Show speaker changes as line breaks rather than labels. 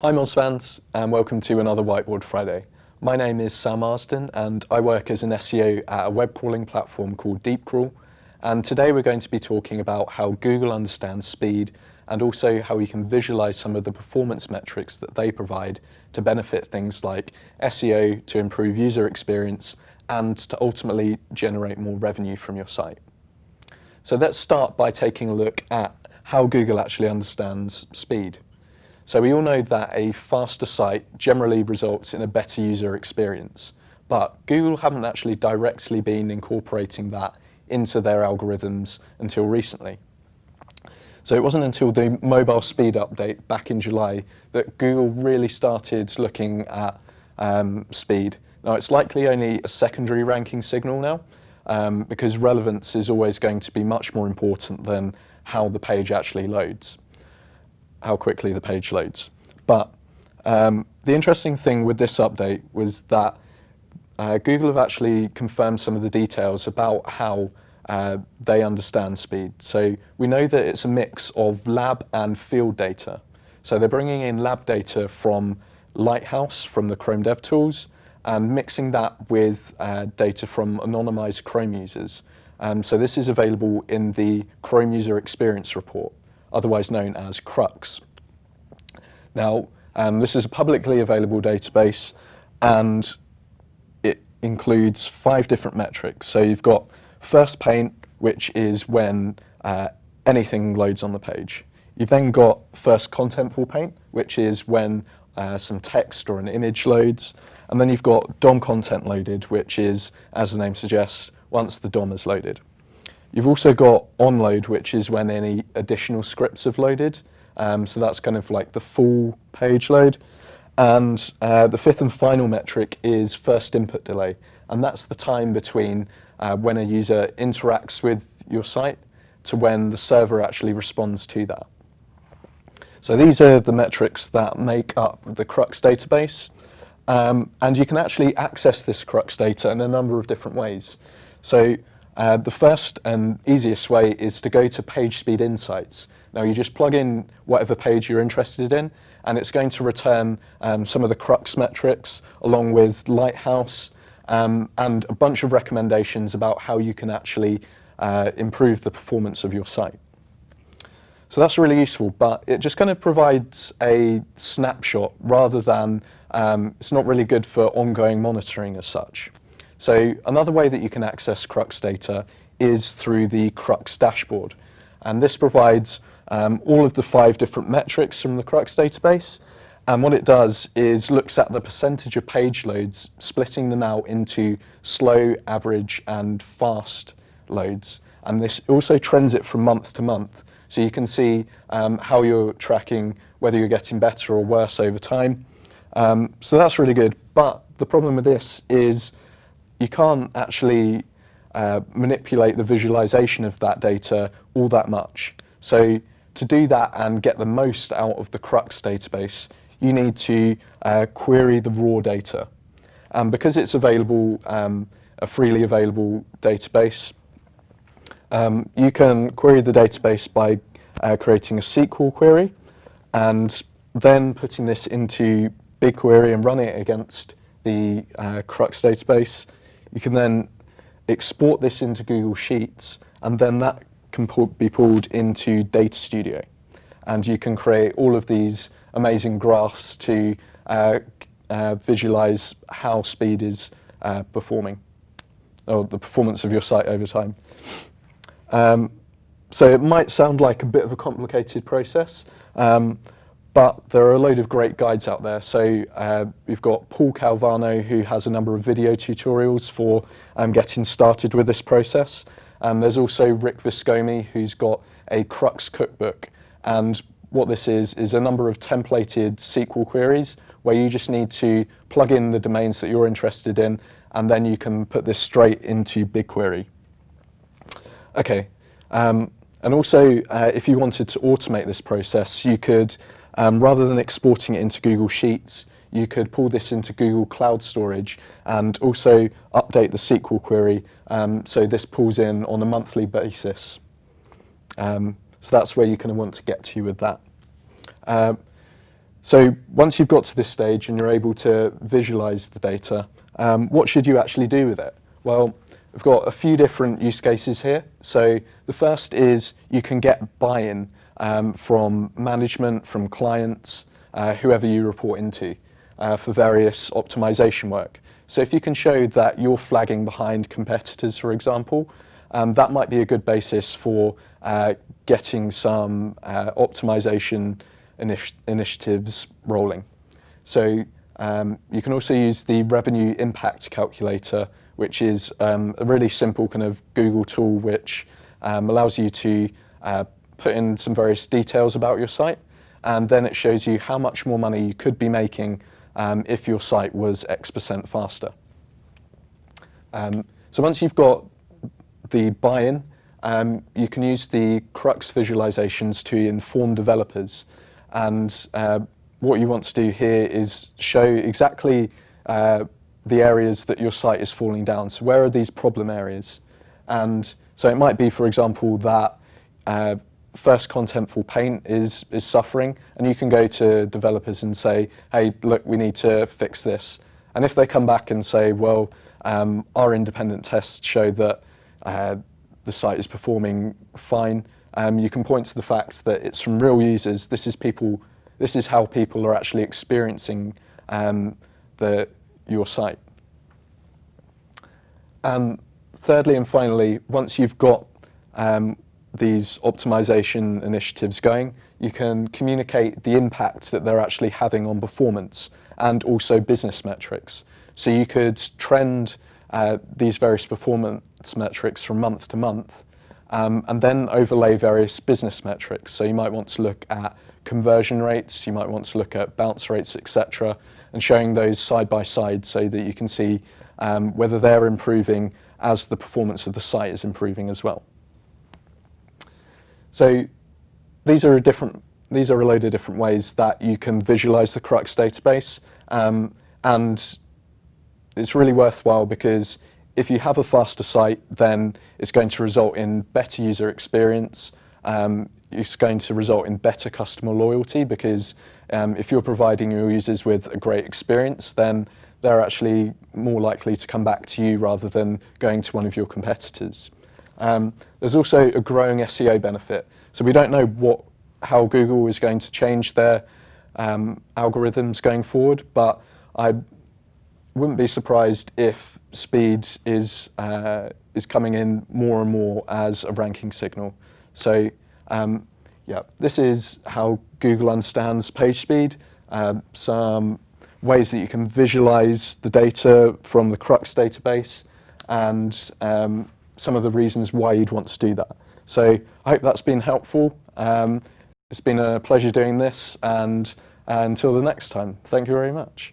Hi Moz fans, and welcome to another Whiteboard Friday. My name is Sam Marsden and I work as an SEO at a web crawling platform called DeepCrawl. And today we're going to be talking about how Google understands speed and also how we can visualize some of the performance metrics that they provide to benefit things like SEO, to improve user experience, and to ultimately generate more revenue from your site. So let's start by taking a look at how Google actually understands speed. So we all know that a faster site generally results in a better user experience, but Google haven't actually directly been incorporating that into their algorithms until recently. So it wasn't until the mobile speed update back in July that Google really started looking at speed. Now it's likely only a secondary ranking signal now, because relevance is always going to be much more important than how the page actually loads. How quickly the page loads. But the interesting thing with this update was that Google have actually confirmed some of the details about how they understand speed. So we know that it's a mix of lab and field data. So they're bringing in lab data from Lighthouse, from the Chrome DevTools, and mixing that with data from anonymized Chrome users. So this is available in the Chrome User Experience Report, otherwise known as CrUX. Now, this is a publicly available database and it includes 5 different metrics. So you've got first paint, which is when anything loads on the page. You've then got first contentful paint, which is when some text or an image loads. And then you've got DOM content loaded, which is, as the name suggests, once the DOM is loaded. You've also got onload, which is when any additional scripts have loaded. So that's kind of like the full page load. And the 5th and final metric is first input delay. And that's the time between when a user interacts with your site to when the server actually responds to that. So these are the metrics that make up the CrUX database. And you can actually access this CrUX data in a number of different ways. So the first and easiest way is to go to Page Speed Insights. Now you just plug in whatever page you're interested in, and it's going to return some of the CrUX metrics along with Lighthouse and a bunch of recommendations about how you can actually improve the performance of your site. So that's really useful, but it just kind of provides a snapshot rather than, it's not really good for ongoing monitoring as such. So another way that you can access CrUX data is through the CrUX dashboard. And this provides all of the 5 different metrics from the CrUX database. And what it does is looks at the percentage of page loads, splitting them out into slow, average, and fast loads. And this also trends it from month to month. So you can see how you're tracking, whether you're getting better or worse over time. So that's really good. But the problem with this is you can't actually manipulate the visualization of that data all that much. So to do that and get the most out of the CrUX database, you need to query the raw data. And because it's available, a freely available database, you can query the database by creating a SQL query and then putting this into BigQuery and running it against the CrUX database. You can then export this into Google Sheets, and then that can be pulled into Data Studio. And you can create all of these amazing graphs to visualize how speed is performing, or the performance of your site over time. So it might sound like a bit of a complicated process, but there are a load of great guides out there. So we've got Paul Calvano, who has a number of video tutorials for getting started with this process. There's also Rick Viscomi, who's got a CrUX cookbook. And what this is a number of templated SQL queries where you just need to plug in the domains that you're interested in, and then you can put this straight into BigQuery. Okay, and also if you wanted to automate this process, you could, rather than exporting it into Google Sheets, you could pull this into Google Cloud Storage and also update the SQL query so this pulls in on a monthly basis. So that's where you kind of want to get to with that. So once you've got to this stage and you're able to visualize the data, what should you actually do with it? Well, we've got a few different use cases here. So the first is you can get buy-in from management, from clients, whoever you report into, for various optimization work. So if you can show that you're flagging behind competitors, for example, that might be a good basis for getting some optimization initiatives rolling. So you can also use the revenue impact calculator, which is a really simple kind of Google tool which allows you to put in some various details about your site, and then it shows you how much more money you could be making if your site was X% faster. So once you've got the buy-in, you can use the CrUX visualizations to inform developers. And what you want to do here is show exactly the areas that your site is falling down. So where are these problem areas? And so it might be, for example, that first contentful paint is suffering, and you can go to developers and say, hey, look, we need to fix this. And if they come back and say, well, our independent tests show that the site is performing fine, you can point to the fact that it's from real users. This is how people are actually experiencing your site. Thirdly and finally, once you've got these optimization initiatives going, you can communicate the impact that they're actually having on performance and also business metrics. So you could trend these various performance metrics from month to month, and then overlay various business metrics. So you might want to look at conversion rates, you might want to look at bounce rates, etc., and showing those side by side so that you can see whether they're improving as the performance of the site is improving as well. So these are a load of different ways that you can visualize the CrUX database, and it's really worthwhile because if you have a faster site, then it's going to result in better user experience. It's going to result in better customer loyalty because if you're providing your users with a great experience, then they're actually more likely to come back to you rather than going to one of your competitors. There's also a growing SEO benefit. So we don't know how Google is going to change their algorithms going forward, but I wouldn't be surprised if speed is coming in more and more as a ranking signal. So yeah, this is how Google understands page speed, some ways that you can visualize the data from the CrUX database, and some of the reasons why you'd want to do that. So I hope that's been helpful. It's been a pleasure doing this, and until the next time, thank you very much.